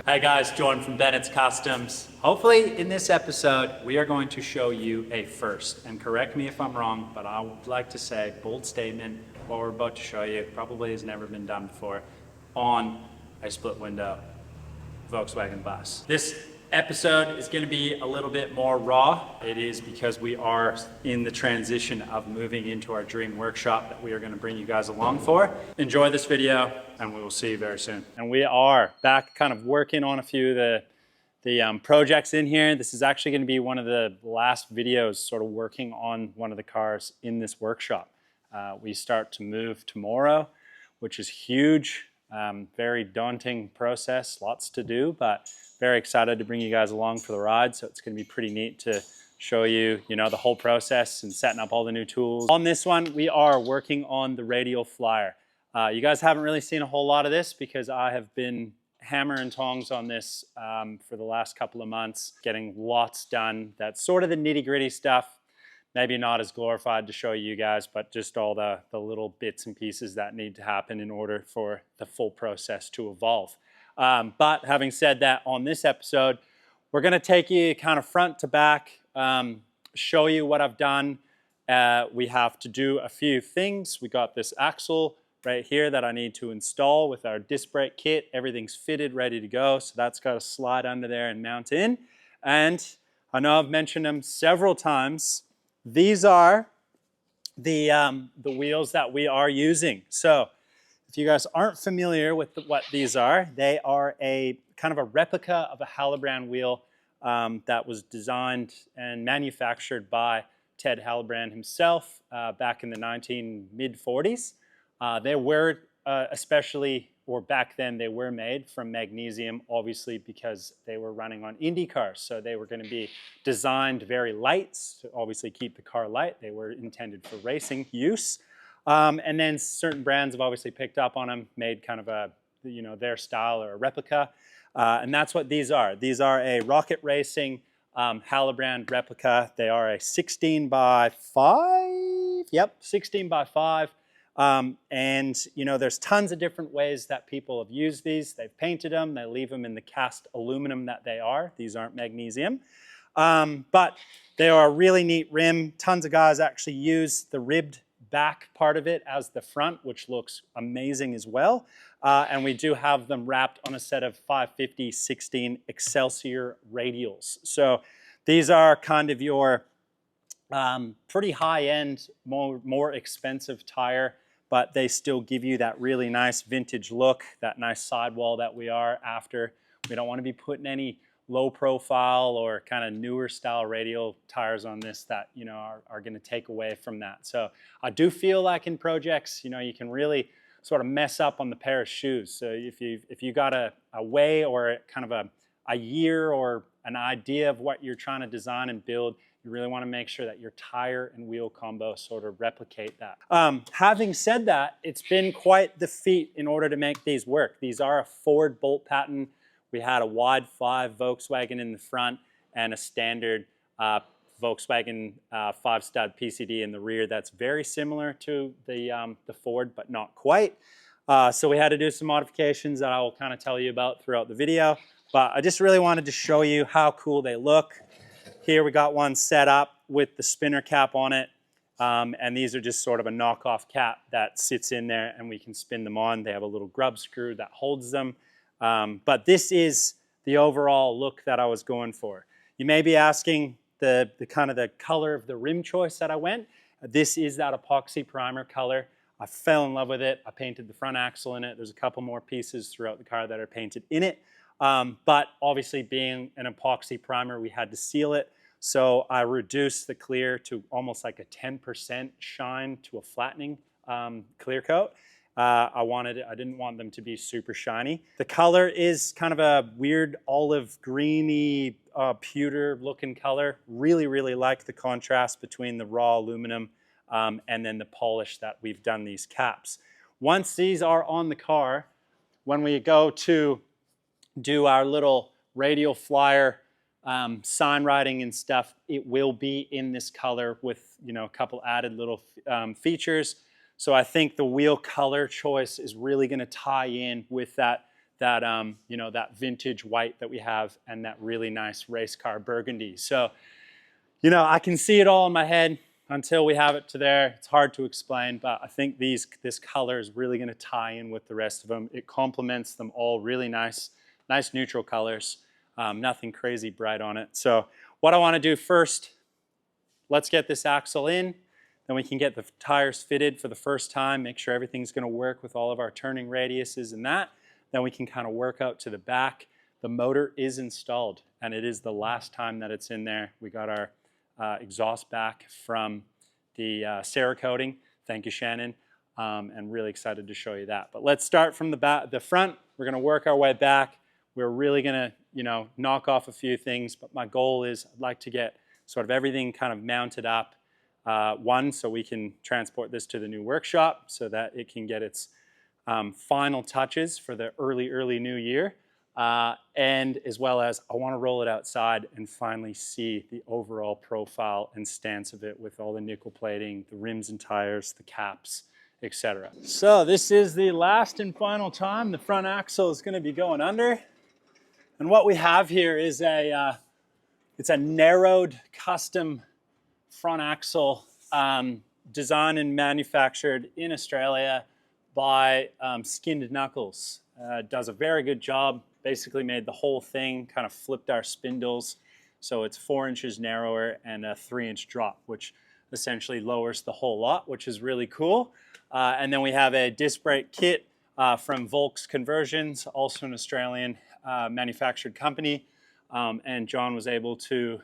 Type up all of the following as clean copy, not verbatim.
Hi guys, Jordan from Bennett's Customs. Hopefully in this episode, we are going to show you a first. And correct me if I'm wrong, but I would like to say, bold statement, what we're about to show you probably has never been done before on a split window Volkswagen bus. This episode is going to be a little bit more raw. It is because we are in the transition of moving into our dream workshop that we are going to bring you guys along for. Enjoy this video and we will see you very soon. And we are back kind of working on a few of the projects in here. This is actually going to be one of the last videos sort of working on one of the cars in this workshop. We start to move tomorrow, which is huge. Very daunting process, lots to do, but very excited to bring you guys along for the ride. So it's going to be pretty neat to show you, the whole process and setting up all the new tools. On this one, we are working on the radial flyer. You guys haven't really seen a whole lot of this because I have been hammer and tongs on this for the last couple of months, getting lots done. That's sort of the nitty-gritty stuff. Maybe not as glorified to show you guys, but just all the little bits and pieces that need to happen in order for the full process to evolve. But having said that, on this episode, we're going to take you kind of front to back, show you what I've done. We have to do a few things. We got this axle right here that I need to install with our disc brake kit. Everything's fitted, ready to go. So that's got to slide under there and mount in. And I know I've mentioned them several times. These are the wheels that we are using. So if you guys aren't familiar with what these are, they are a kind of a replica of a Hallebrand wheel that was designed and manufactured by Ted Hallebrand himself back in the mid-40s. They were back then they were made from magnesium, obviously because they were running on Indy cars. So they were going to be designed very light to obviously keep the car light. They were intended for racing use. And then certain brands have obviously picked up on them, made kind of a, their style or a replica. And that's what these are. These are a rocket racing Hallebrand replica. They are a 16 by 5. Yep, 16 by 5. There's tons of different ways that people have used these. They've painted them. They leave them in the cast aluminum that they are. These aren't magnesium. But they are a really neat rim. Tons of guys actually use the ribbed back part of it as the front, which looks amazing as well. And we do have them wrapped on a set of 550 16 Excelsior radials. So these are kind of your pretty high-end, more expensive tire, but they still give you that really nice vintage look, that nice sidewall that we are after. We don't want to be putting any low profile or kind of newer style radial tires on this that are going to take away from that. So I do feel like in projects, you can really sort of mess up on the pair of shoes. So if you got a way or kind of a year or an idea of what you're trying to design and build, you really want to make sure that your tire and wheel combo sort of replicate that. Having said that, it's been quite the feat in order to make these work. These are a Ford bolt pattern. We had a wide 5 Volkswagen in the front and a standard Volkswagen 5-stud PCD in the rear that's very similar to the Ford, but not quite. So we had to do some modifications that I will kind of tell you about throughout the video. But I just really wanted to show you how cool they look. Here we got one set up with the spinner cap on it. And these are just sort of a knockoff cap that sits in there and we can spin them on. They have a little grub screw that holds them. But this is the overall look that I was going for. You may be asking the kind of the color of the rim choice that I went. This is that epoxy primer color. I fell in love with it. I painted the front axle in it. There's a couple more pieces throughout the car that are painted in it. But obviously being an epoxy primer, we had to seal it. So I reduced the clear to almost like a 10% shine to a flattening clear coat. I didn't want them to be super shiny. The color is kind of a weird olive greeny, pewter looking color. Really, really like the contrast between the raw aluminum and then the polish that we've done these caps. Once these are on the car, when we go to do our little radial flyer sign writing and stuff, it will be in this color with a couple added little features. So I think the wheel color choice is really going to tie in with that that, you know, that vintage white that we have and that really nice race car burgundy. So, you know, I can see it all in my head until we have it to there. It's hard to explain, but I think this color is really going to tie in with the rest of them. It complements them all really nice neutral colors. Nothing crazy bright on it. So what I want to do first, let's get this axle in, then we can get the tires fitted for the first time, make sure everything's going to work with all of our turning radiuses and that. Then we can kind of work out to the back. The motor is installed, and it is the last time that it's in there. We got our exhaust back from the Cerakoting. Thank you, Shannon. And really excited to show you that. But let's start from the front. We're going to work our way back. We're really going to, you know, knock off a few things, but my goal is I'd like to get sort of everything kind of mounted up. One, so we can transport this to the new workshop so that it can get its final touches for the early new year. And as well as I want to roll it outside and finally see the overall profile and stance of it with all the nickel plating, the rims and tires, the caps, etc. So this is the last and final time the front axle is going to be going under. And what we have here is it's a narrowed custom front axle designed and manufactured in Australia by Skinned Knuckles. Does a very good job. Basically made the whole thing, kind of flipped our spindles. So it's 4 inches narrower and a 3-inch drop, which essentially lowers the whole lot, which is really cool. And then we have a disc brake kit from Volks Conversions, also an Australian manufactured company. And John was able to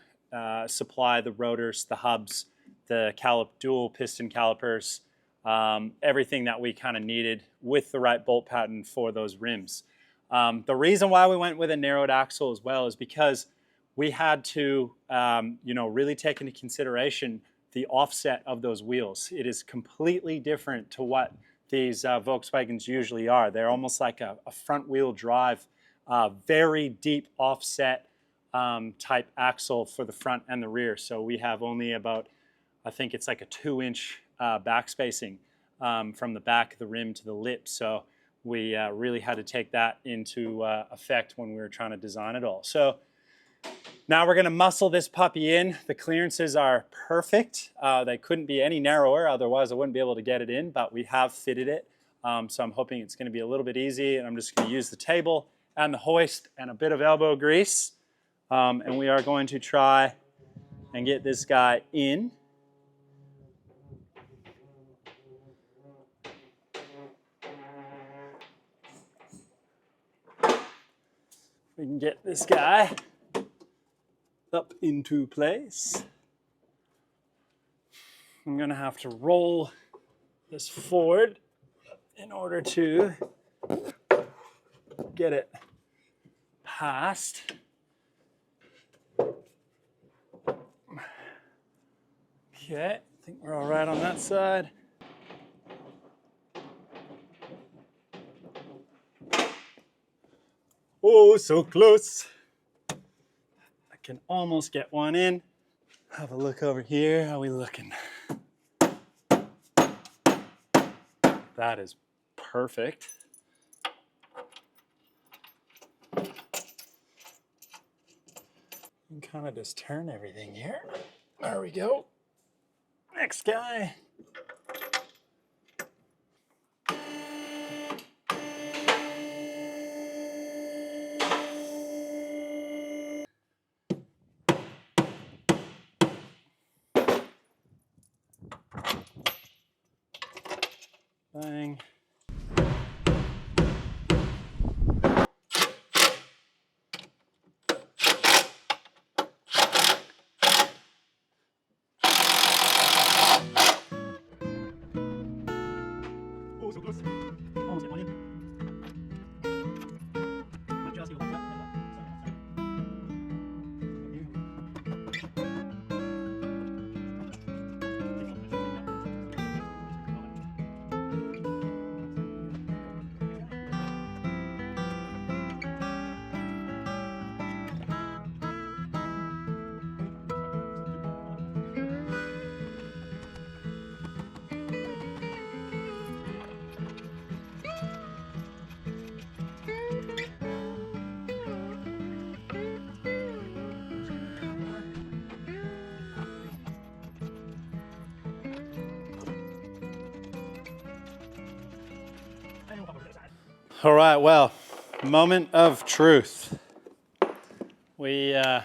supply the rotors, the hubs, the dual piston calipers, everything that we kind of needed with the right bolt pattern for those rims. The reason why we went with a narrowed axle as well is because we had to, you know, really take into consideration the offset of those wheels. It is completely different to what these Volkswagens usually are. They're almost like a front wheel drive, very deep offset type axle for the front and the rear. So we have only about, I think it's like a 2-inch back spacing from the back of the rim to the lip. So we really had to take that into effect when we were trying to design it all. So now we're going to muscle this puppy in. The clearances are perfect. They couldn't be any narrower, otherwise I wouldn't be able to get it in, but we have fitted it. So I'm hoping it's going to be a little bit easy, and I'm just going to use the table and the hoist and a bit of elbow grease. And we are going to try and get this guy in. We can get this guy up into place. I'm going to have to roll this forward in order to get it past. Okay, I think we're all right on that side. Oh, so close. I can almost get one in. Have a look over here. How are we looking? That is perfect. And kind of just turn everything here. There we go. Next guy. Bang. All right, well, moment of truth. We're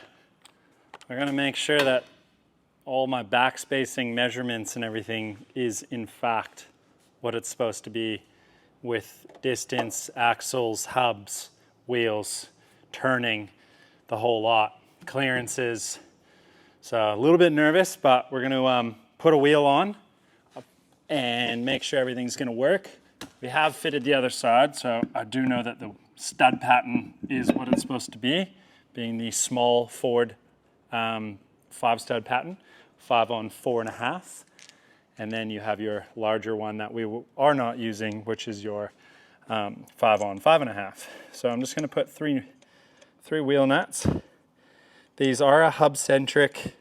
gonna make sure that all my backspacing measurements and everything is in fact what it's supposed to be, with distance, axles, hubs, wheels, turning, the whole lot, clearances. So a little bit nervous, but we're gonna put a wheel on and make sure everything's gonna work. We have fitted the other side, so I do know that the stud pattern is what it's supposed to be, being the small Ford 5-stud pattern, 5 on 4.5. And then you have your larger one that we are not using, which is your 5 on 5.5. So I'm just gonna put three wheel nuts. These are a hub-centric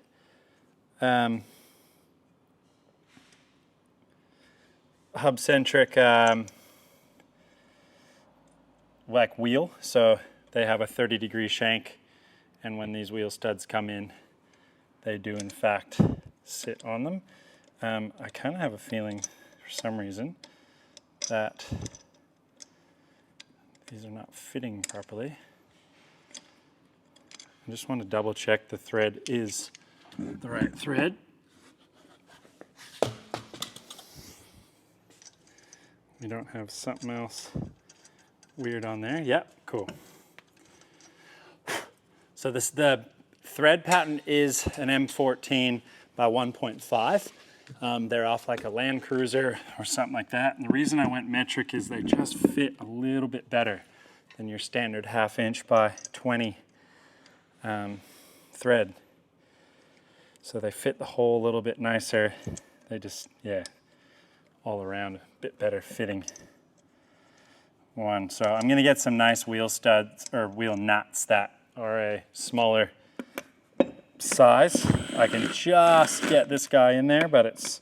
like wheel, so they have a 30-degree shank, and when these wheel studs come in, they do in fact sit on them. I kind of have a feeling for some reason that these are not fitting properly. I just want to double check the thread is the right thread. We don't have something else weird on there. Yep, cool. So the thread pattern is an M14 by 1.5. They're off like a Land Cruiser or something like that. And the reason I went metric is they just fit a little bit better than your standard 1/2 inch by 20 thread. So they fit the hole a little bit nicer. They just, yeah, all around a bit better fitting one. So I'm gonna get some nice wheel studs or wheel nuts that are a smaller size. I can just get this guy in there, but it's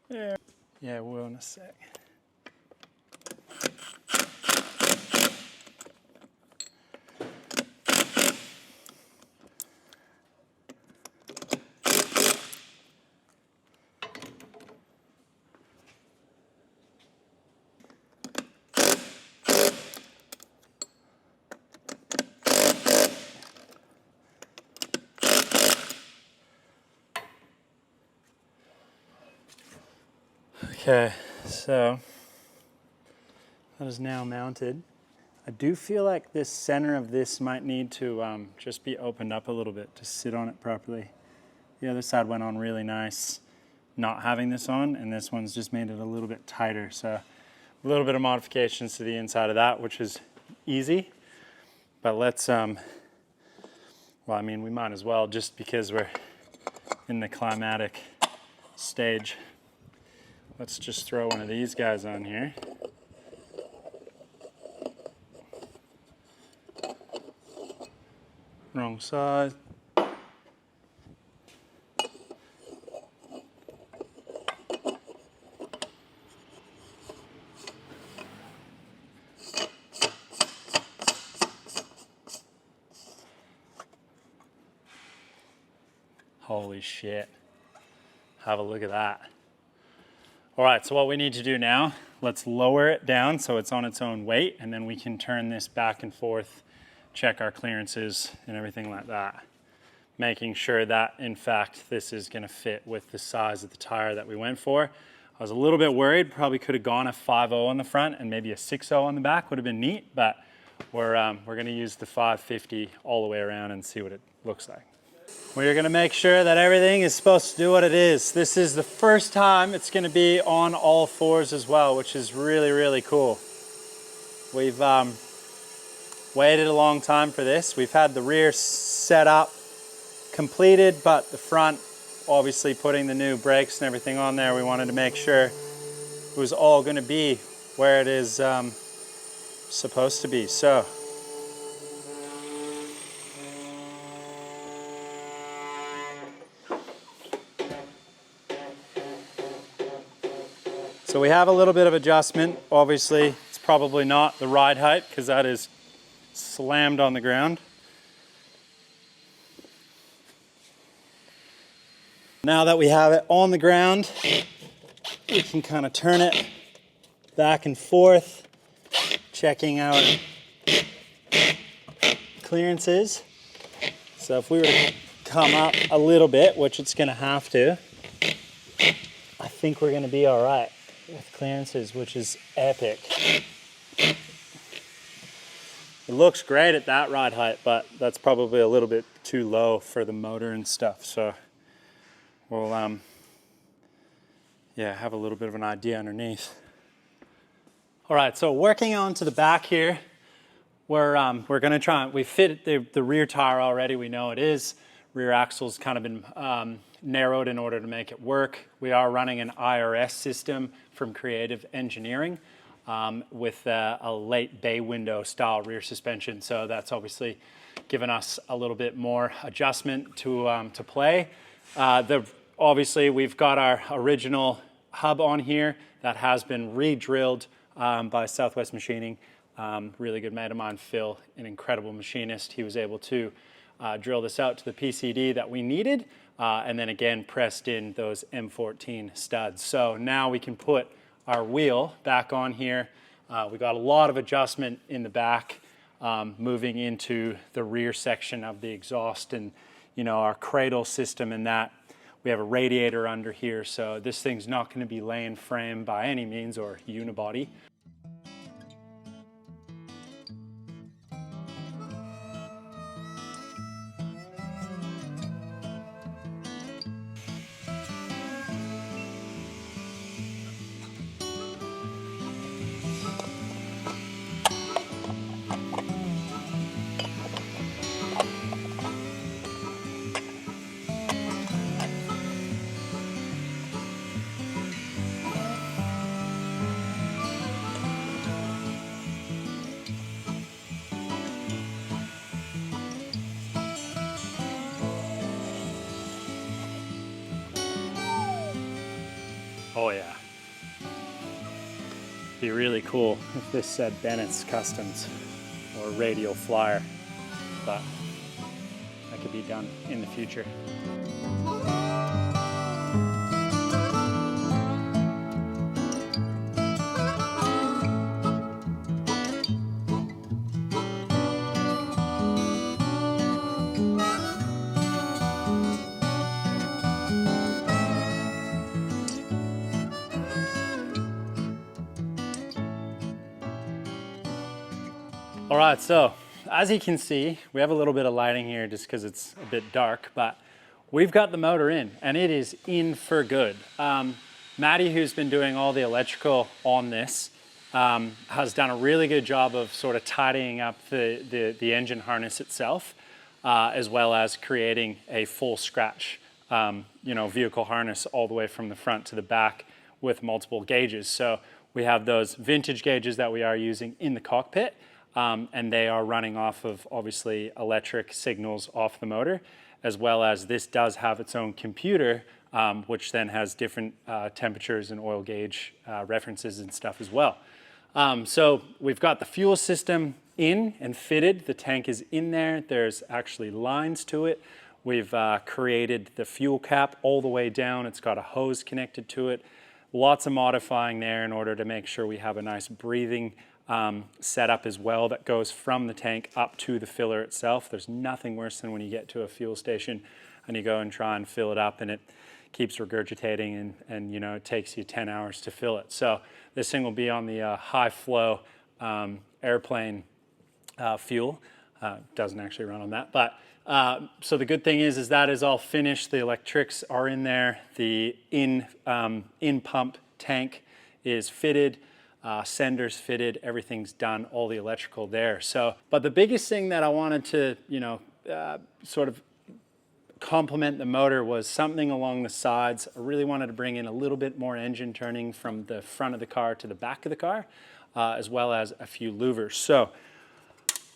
there. Yeah, we'll in a sec. Okay, so that is now mounted. I do feel like this center of this might need to just be opened up a little bit to sit on it properly. The other side went on really nice not having this on, and this one's just made it a little bit tighter. So a little bit of modifications to the inside of that, which is easy. But let's, well, I mean, we might as well, just because we're in the climatic stage. Let's just throw one of these guys on here. Wrong side. Holy shit. Have a look at that. All right, so what we need to do now, let's lower it down so it's on its own weight, and then we can turn this back and forth, check our clearances and everything like that. Making sure that, in fact, this is gonna fit with the size of the tire that we went for. I was a little bit worried, probably could have gone a 5.0 on the front and maybe a 6.0 on the back, would have been neat, but we're gonna use the 550 all the way around and see what it looks like. We're gonna make sure that everything is supposed to do what it is. This is the first time it's gonna be on all fours as well, which is really, really cool. We've waited a long time for this. We've had the rear set up, completed, but the front, obviously putting the new brakes and everything on there, we wanted to make sure it was all gonna be where it is supposed to be. So So we have a little bit of adjustment. Obviously, it's probably not the ride height because that is slammed on the ground. Now that we have it on the ground, we can kind of turn it back and forth, checking our clearances. So if we were to come up a little bit, which it's going to have to, I think we're going to be all right with clearances, which is epic. It looks great at that ride height, but that's probably a little bit too low for the motor and stuff. So we'll yeah, have a little bit of an idea underneath. All right, so working on to the back here, we're going to try, we fit the rear tire already, we know it is. Rear axle's kind of been narrowed in order to make it work. We are running an IRS system from Creative Engineering with a late bay window style rear suspension. So that's obviously given us a little bit more adjustment to play. Obviously, we've got our original hub on here that has been re-drilled by Southwest Machining. Really good mate of mine, Phil, an incredible machinist. He was able to drill this out to the PCD that we needed, and then again pressed in those M14 studs. So now we can put our wheel back on here. We got a lot of adjustment in the back, moving into the rear section of the exhaust and our cradle system and that. We have a radiator under here, so this thing's not going to be laying frame by any means or unibody. Oh yeah. Be really cool if this said Bennett's Customs or Radial Flyer, but that could be done in the future. All right, so as you can see, we have a little bit of lighting here just because it's a bit dark, but we've got the motor in and it is in for good. Maddie, who's been doing all the electrical on this, has done a really good job of sort of tidying up the engine harness itself, as well as creating a full scratch, vehicle harness all the way from the front to the back with multiple gauges. So we have those vintage gauges that we are using in the cockpit. And they are running off of, obviously, electric signals off the motor, as well as this does have its own computer, which then has different temperatures and oil gauge references and stuff as well. So we've got the fuel system in and fitted. The tank is in there. There's actually lines to it. We've created the fuel cap all the way down. It's got a hose connected to it. Lots of modifying there in order to make sure we have a nice breathing setup as well that goes from the tank up to the filler itself. There's nothing worse than when you get to a fuel station and you go and try and fill it up and it keeps regurgitating and it takes you 10 hours to fill it. So this thing will be on the high flow airplane fuel. Doesn't actually run on that, but so the good thing is that is all finished. The electrics are in there. The in pump tank is fitted. Senders fitted, everything's done, all the electrical there. So, but the biggest thing that I wanted to, sort of complement the motor was something along the sides. I really wanted to bring in a little bit more engine turning from the front of the car to the back of the car, as well as a few louvers. So,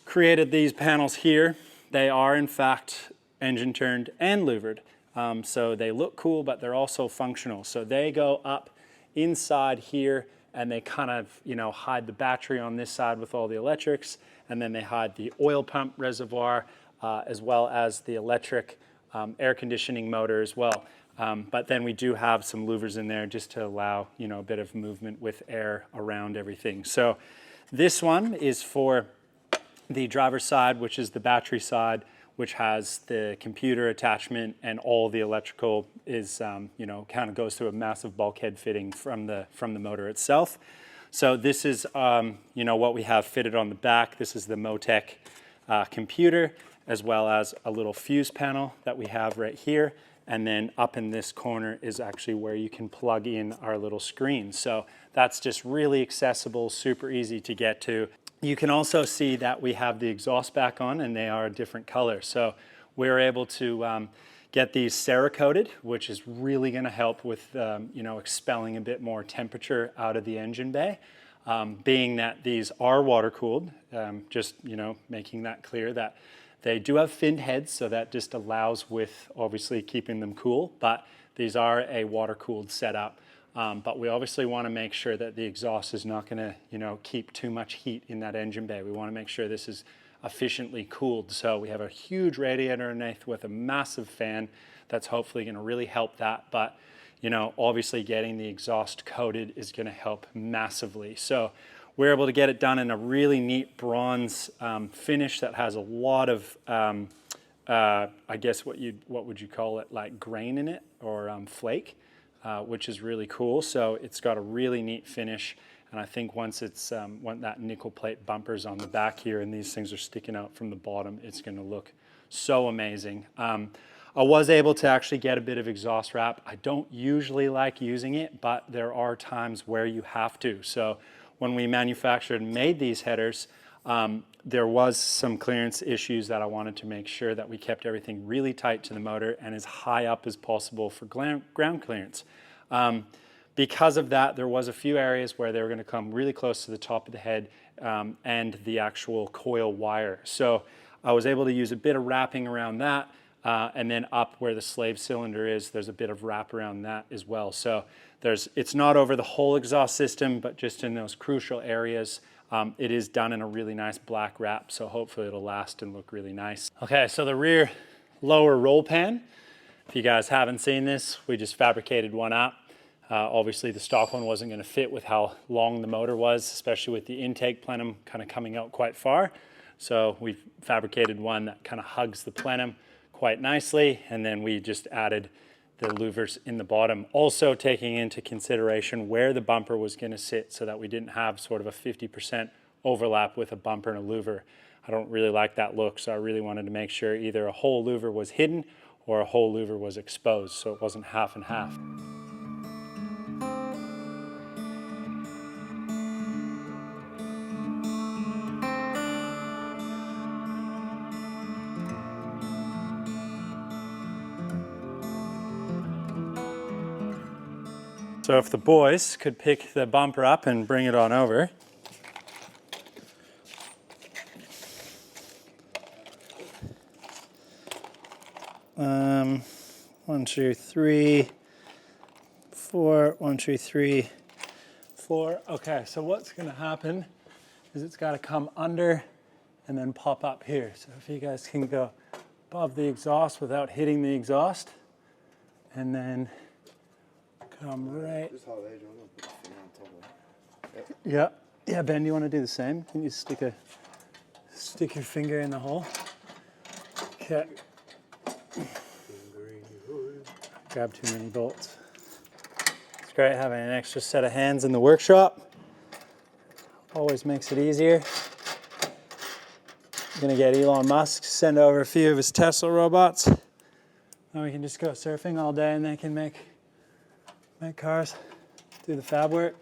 created these panels here. They are, in fact, engine turned and louvered. So they look cool, but they're also functional. So they go up inside here, and they kind of, you know, hide the battery on this side with all the electrics, and then they hide the oil pump reservoir, as well as the electric air conditioning motor as well. But then we do have some louvers in there just to allow, you know, a bit of movement with air around everything. So this one is for the driver's side, which is the battery side, which has the computer attachment, and all the electrical is, you know, kind of goes through a massive bulkhead fitting from the motor itself. So this is, you know, what we have fitted on the back. This is the Motec computer, as well as a little fuse panel that we have right here. And then up in this corner is actually where you can plug in our little screen. So that's just really accessible, super easy to get to. You can also see that we have the exhaust back on, and they are a different color. So we're able to get these Cerakoted, which is really going to help with you know, expelling a bit more temperature out of the engine bay. Being that these are water cooled, just, you know, making that clear that they do have finned heads, so that just allows with obviously keeping them cool, but these are a water cooled setup. But we obviously want to make sure that the exhaust is not going to, you know, keep too much heat in that engine bay. We want to make sure this is efficiently cooled. So we have a huge radiator underneath with a massive fan that's hopefully going to really help that. But, you know, obviously getting the exhaust coated is going to help massively. So we're able to get it done in a really neat bronze finish that has a lot of, I guess what would you call it, like grain in it, or flake, which is really cool. So it's got a really neat finish. And I think once it's, when that nickel plate bumper's on the back here and these things are sticking out from the bottom, it's going to look so amazing. I was able to actually get a bit of exhaust wrap. I don't usually like using it, but there are times where you have to. So when we manufactured and made these headers, there was some clearance issues that I wanted to make sure that we kept everything really tight to the motor and as high up as possible for ground clearance. Because of that, there was a few areas where they were going to come really close to the top of the head and the actual coil wire. So I was able to use a bit of wrapping around that, and then up where the slave cylinder is, there's a bit of wrap around that as well. So it's not over the whole exhaust system, but just in those crucial areas. It is done in a really nice black wrap, so hopefully it'll last and look really nice. Okay, so the rear lower roll pan, if you guys haven't seen this, we just fabricated one up. Obviously the stock one wasn't going to fit with how long the motor was, especially with the intake plenum kind of coming out quite far. So we fabricated one that kind of hugs the plenum quite nicely, and then we just added the louvers in the bottom, also taking into consideration where the bumper was going to sit so that we didn't have sort of a 50% overlap with a bumper and a louver. I don't really like that look, so I really wanted to make sure either a whole louver was hidden or a whole louver was exposed, so it wasn't half and half. So if the boys could pick the bumper up and bring it on over. One, two, three, four. 1, 2, 3, 4. Okay, so what's going to happen is it's got to come under and then pop up here. So if you guys can go above the exhaust without hitting the exhaust, and then come right. Yeah, yeah. Ben, do you want to do the same? Can you stick your finger in the hole? Okay. Grab too many bolts. It's great having an extra set of hands in the workshop. Always makes it easier. I'm gonna get Elon Musk to send over a few of his Tesla robots. Then we can just go surfing all day, and they can make cars, do the fab work.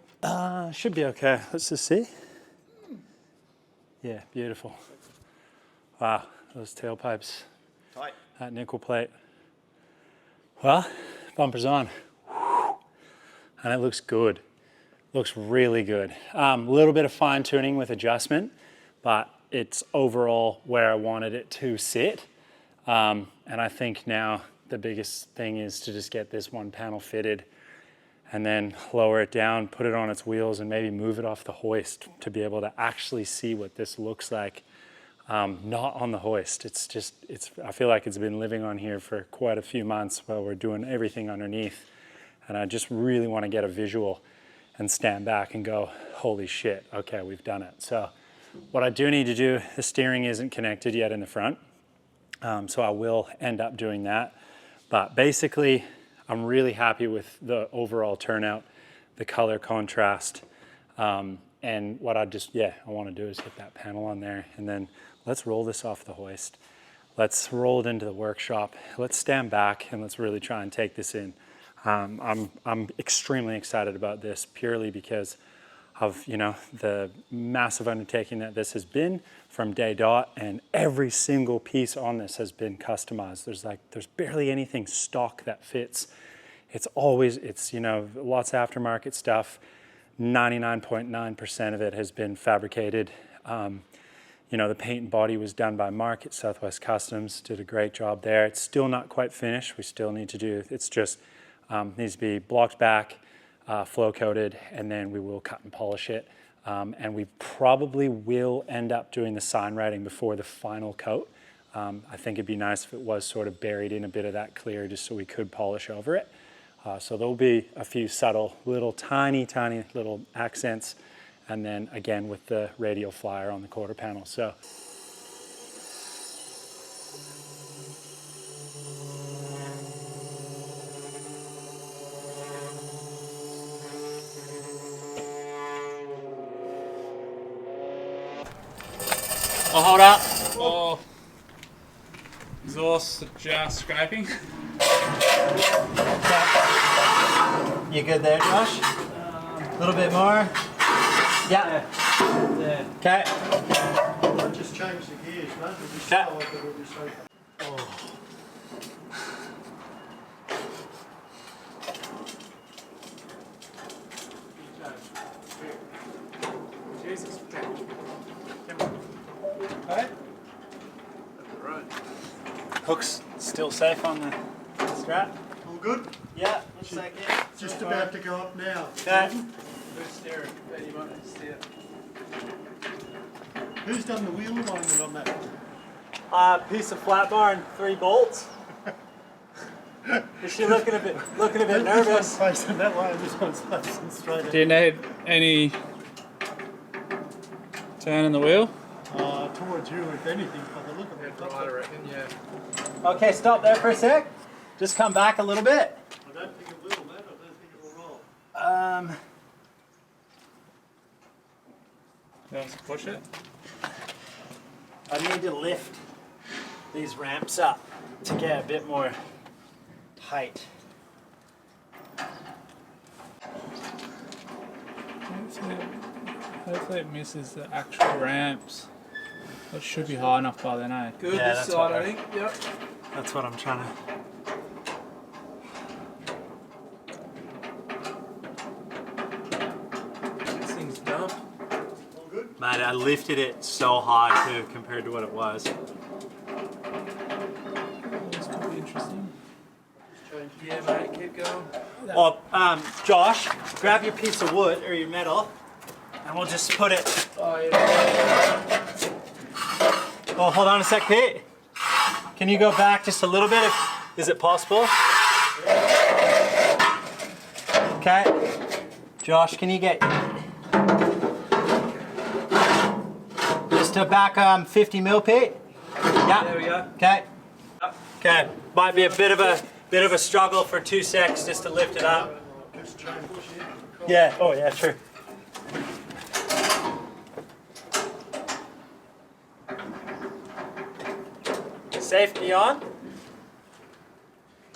Should be okay. Let's just see. Yeah, beautiful. Wow, those tailpipes. Tight. That nickel plate. Well, bumper's on. And it looks good. Looks really good. A little bit of fine tuning with adjustment, but it's overall where I wanted it to sit. And I think now the biggest thing is to just get this one panel fitted and then lower it down, put it on its wheels, and maybe move it off the hoist to be able to actually see what this looks like, not on the hoist. I feel like it's been living on here for quite a few months while we're doing everything underneath, and I just really want to get a visual and stand back and go, holy shit, okay, we've done it. So what I do need to do, the steering isn't connected yet in the front, so I will end up doing that. But basically, I'm really happy with the overall turnout, the color contrast, and what I want to do is get that panel on there, and then let's roll this off the hoist. Let's roll it into the workshop. Let's stand back and let's really try and take this in. I'm extremely excited about this purely because of, you know, the massive undertaking that this has been from day dot, and every single piece on this has been customized. There's barely anything stock that fits. It's you know, lots of aftermarket stuff. 99.9% of it has been fabricated. You know, the paint and body was done by Mark at Southwest Customs, did a great job there. It's still not quite finished. We still need to do, it's just, needs to be blocked back, flow coated, and then we will cut and polish it. And we probably will end up doing the sign writing before the final coat. I think it'd be nice if it was sort of buried in a bit of that clear just so we could polish over it. So there'll be a few subtle, little tiny little accents, and then again with the radial flyer on the quarter panel. So. Oh, hold up. Oh, exhaust just scraping. You good there, Josh? A little bit more. Yeah. Okay. I'll just change the gears, mate. It'll be slow, but it'll be safer. Oh. Jesus. Alright. Hook's still safe on the strap? All good? Yeah, looks like it. Just about to go up now. Okay. Who's steering? Ben, you might need to steer. Who's done the wheel alignment on that? Piece of flat bar and 3 bolts. Is she looking a bit nervous? This one's facing that way and this one's facing straight ahead. Do you need any turn in the wheel? Towards you, if anything, by the look of it. I reckon, yeah. Okay, stop there for a sec. Just come back a little bit. I don't think it will, mate. I don't think it will roll. You want to push it? I need to lift these ramps up to get a bit more height. Hopefully it misses the actual ramps. It should be high enough by then, eh? Good, Yeah, this that's side what I think, yep. That's what I'm trying to... This thing's dumb. All good? Man, I lifted it so high too compared to what it was. This could be interesting. Change. Yeah, mate, keep going. Well, Josh, grab your piece of wood or your metal and we'll just put it... Oh, yeah. Oh, hold on a sec, Pete. Can you go back just a little bit? Is it possible? Okay. Josh, can you get... Just to back 50 mil, Pete? Yeah. There we go. Okay. Okay. Might be a bit of a struggle for 2 secs just to lift it up. Just change. Yeah. Oh, yeah, true. Safety on.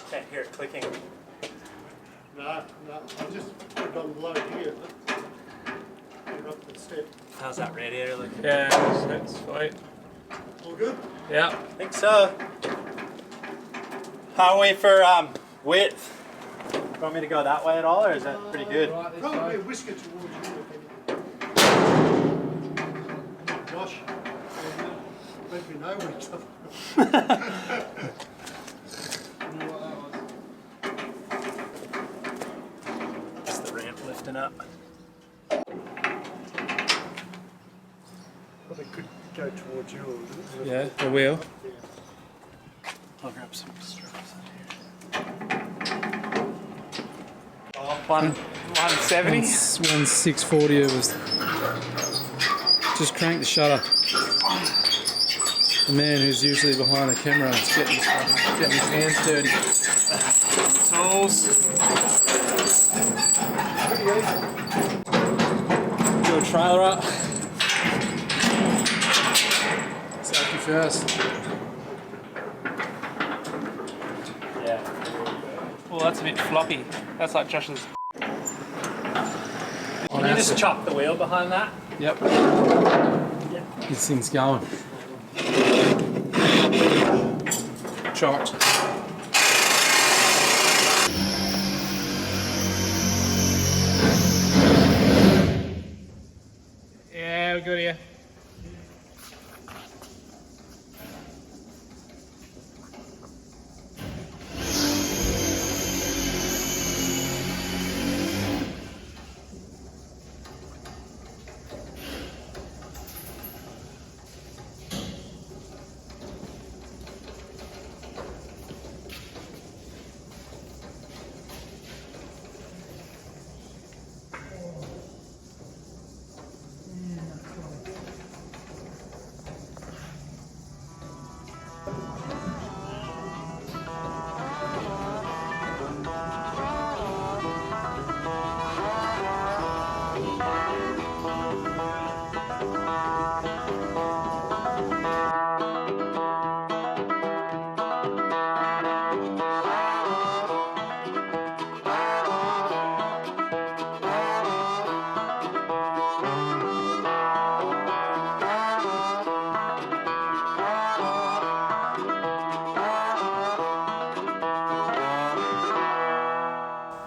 Can't hear it clicking. No, I just put it on low here. Put it up the step. How's that radiator looking? Yeah, that's sweet. All good? Yeah. I think so. How are we for width? Do you want me to go that way at all, or is that pretty good? Right, this Probably a side. whisker towards you, if anything. Josh, let me know when it's up. I don't know what that was. wheel. I'll grab some straps out here. 170. 1640 it was. Just crank the shutter. The man who's usually behind the camera is getting his hands dirty. Tools. Do a trailer up. Safety first. Yeah. Well, that's a bit floppy. That's like Josh's. Can you just chop the wheel behind that? Yep. This thing's going. Chopped. Yeah, we're good here.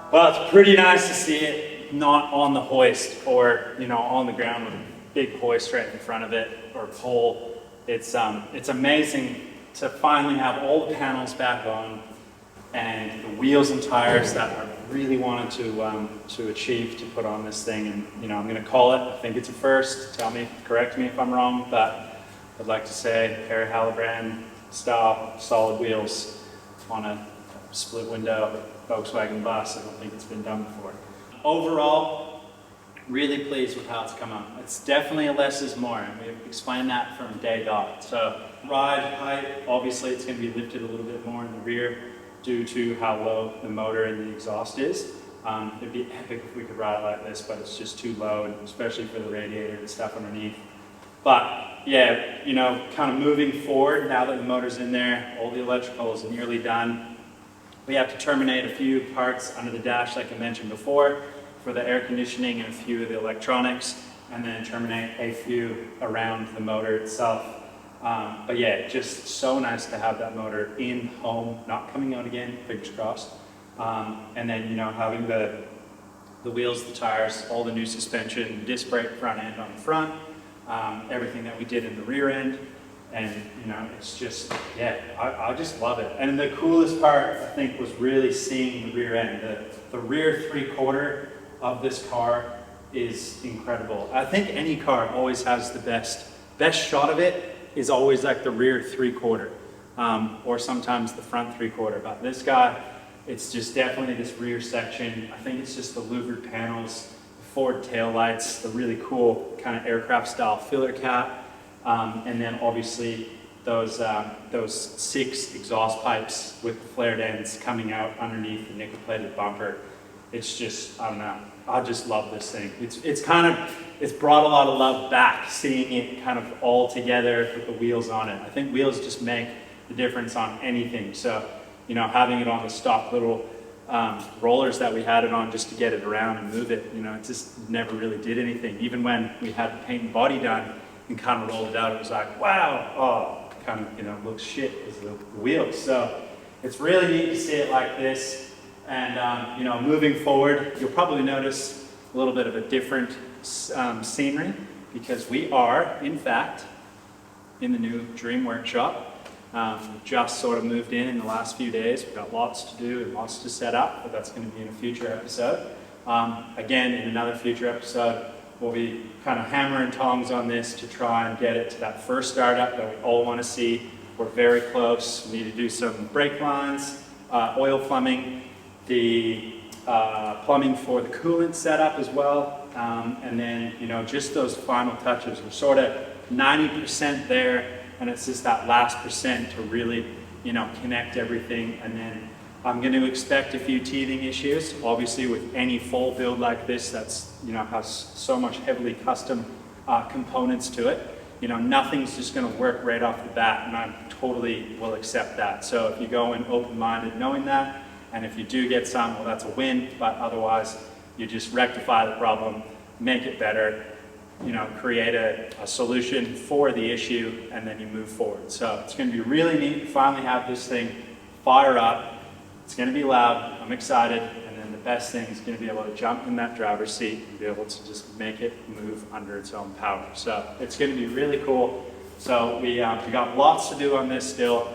Well, it's pretty nice to see it not on the hoist or, you know, on the ground with a big hoist right in front of it or pole. It's amazing to finally have all the panels back on and the wheels and tires that I really wanted to achieve to put on this thing. And, you know, I'm going to call it, I think it's a first. Correct me if I'm wrong, but I'd like to say Perry Hallebrand style solid wheels on a split window Volkswagen Bus. I don't think it's been done before. Overall, really pleased with how it's come out. It's definitely a less is more, and we've explained that from day dot. So ride height, obviously it's going to be lifted a little bit more in the rear due to how low the motor and the exhaust is. It'd be epic if we could ride it like this, but it's just too low, and especially for the radiator and stuff underneath. But yeah, you know, kind of moving forward, now that the motor's in there, all the electrical is nearly done. We have to terminate a few parts under the dash, like I mentioned before, for the air conditioning and a few of the electronics, and then terminate a few around the motor itself. But yeah, just so nice to have that motor in home, not coming out again, fingers crossed. And then, you know, having the wheels, the tires, all the new suspension, disc brake front end on the front, everything that we did in the rear end. And, you know, it's just, yeah, I just love it. And the coolest part, I think, was really seeing the rear end. The rear 3/4 of this car is incredible. I think any car always has the best shot of it is always like the rear 3/4, or sometimes the front 3/4. But this guy, it's just definitely this rear section. I think it's just the louvered panels, the Ford taillights, the really cool kind of aircraft style filler cap. And then obviously those 6 exhaust pipes with the flared ends coming out underneath the nickel-plated bumper. It's just, I don't know, I just love this thing. It's brought a lot of love back, seeing it kind of all together with the wheels on it. I think wheels just make the difference on anything. So, you know, having it on the stock little rollers that we had it on just to get it around and move it, you know, it just never really did anything. Even when we had the paint and body done, and kind of rolled it out, it was like, wow, oh, kind of, you know, looks shit because of the wheels. So it's really neat to see it like this. And, you know, moving forward, you'll probably notice a little bit of a different scenery because we are, in fact, in the new Dream Workshop. We've just sort of moved in the last few days. We've got lots to do and lots to set up, but that's going to be in a future episode. Again, in another future episode, we'll be kind of hammer and tongs on this to try and get it to that first startup that we all want to see, we're very close. We need to do some brake lines, oil plumbing, the plumbing for the coolant setup as well. And then, you know, just those final touches. We're sort of 90% there, and it's just that last percent to really, you know, connect everything. And then I'm going to expect a few teething issues. Obviously, with any full build like this, that's, you know, has so much heavily custom components to it. You know, nothing's just going to work right off the bat, and I totally will accept that. So if you go in open-minded knowing that, and if you do get some, well, that's a win, but otherwise, you just rectify the problem, make it better, you know, create a solution for the issue, and then you move forward. So it's going to be really neat to finally have this thing fire up. It's going to be loud. I'm excited. And then the best thing is going to be able to jump in that driver's seat and be able to just make it move under its own power. So it's going to be really cool. So we got lots to do on this still.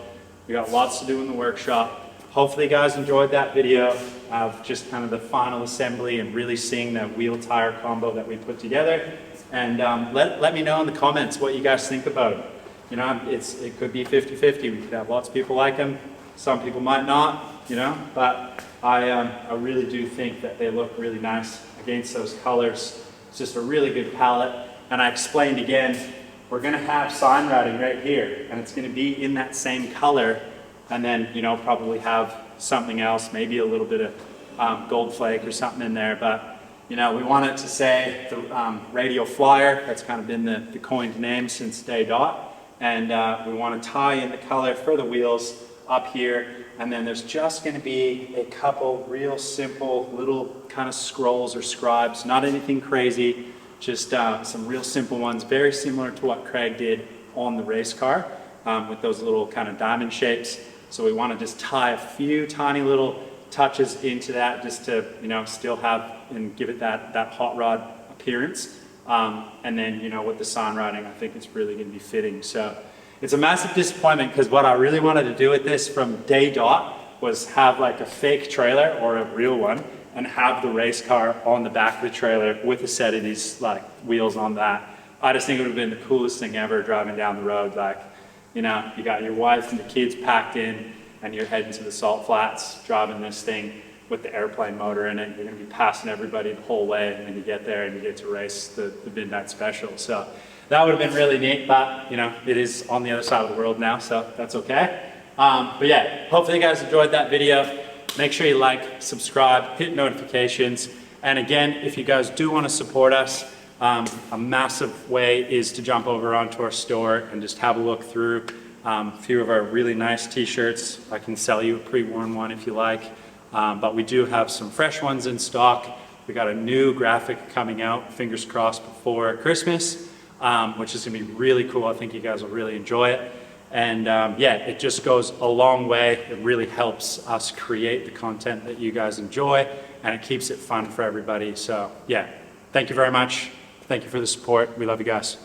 We got lots to do in the workshop. Hopefully you guys enjoyed that video of just kind of the final assembly and really seeing that wheel tire combo that we put together. And let me know in the comments what you guys think about it. You know, it could be 50-50. We could have lots of people like them. Some people might not, you know, but I really do think that they look really nice against those colors. It's just a really good palette. And I explained again, we're going to have sign writing right here, and it's going to be in that same color. And then, you know, probably have something else, maybe a little bit of gold flake or something in there. But, you know, we want it to say the radio flyer. That's kind of been the coined name since day dot. And we want to tie in the color for the wheels up here. And then there's just going to be a couple real simple little kind of scrolls or scribes, not anything crazy, just some real simple ones, very similar to what Craig did on the race car with those little kind of diamond shapes. So we want to just tie a few tiny little touches into that just to, you know, still have and give it that hot rod appearance. And then, you know, with the sign writing, I think it's really going to be fitting. So it's a massive disappointment because what I really wanted to do with this from day dot was have like a fake trailer or a real one and have the race car on the back of the trailer with a set of these like wheels on that. I just think it would have been the coolest thing ever driving down the road. Like, you know, you got your wife and the kids packed in and you're heading to the salt flats, driving this thing with the airplane motor in it. You're gonna be passing everybody the whole way, and then you get there and you get to race the midnight special. So that would have been really neat, but you know, it is on the other side of the world now, so that's okay. But yeah, hopefully you guys enjoyed that video. Make sure you like, subscribe, hit notifications. And again, if you guys do wanna support us, a massive way is to jump over onto our store and just have a look through a few of our really nice t-shirts. I can sell you a pre-worn one if you like, but we do have some fresh ones in stock. We got a new graphic coming out, fingers crossed, before Christmas, which is gonna be really cool. I think you guys will really enjoy it. And yeah, it just goes a long way. It really helps us create the content that you guys enjoy, and it keeps it fun for everybody. So yeah, thank you very much. Thank you for the support. We love you guys.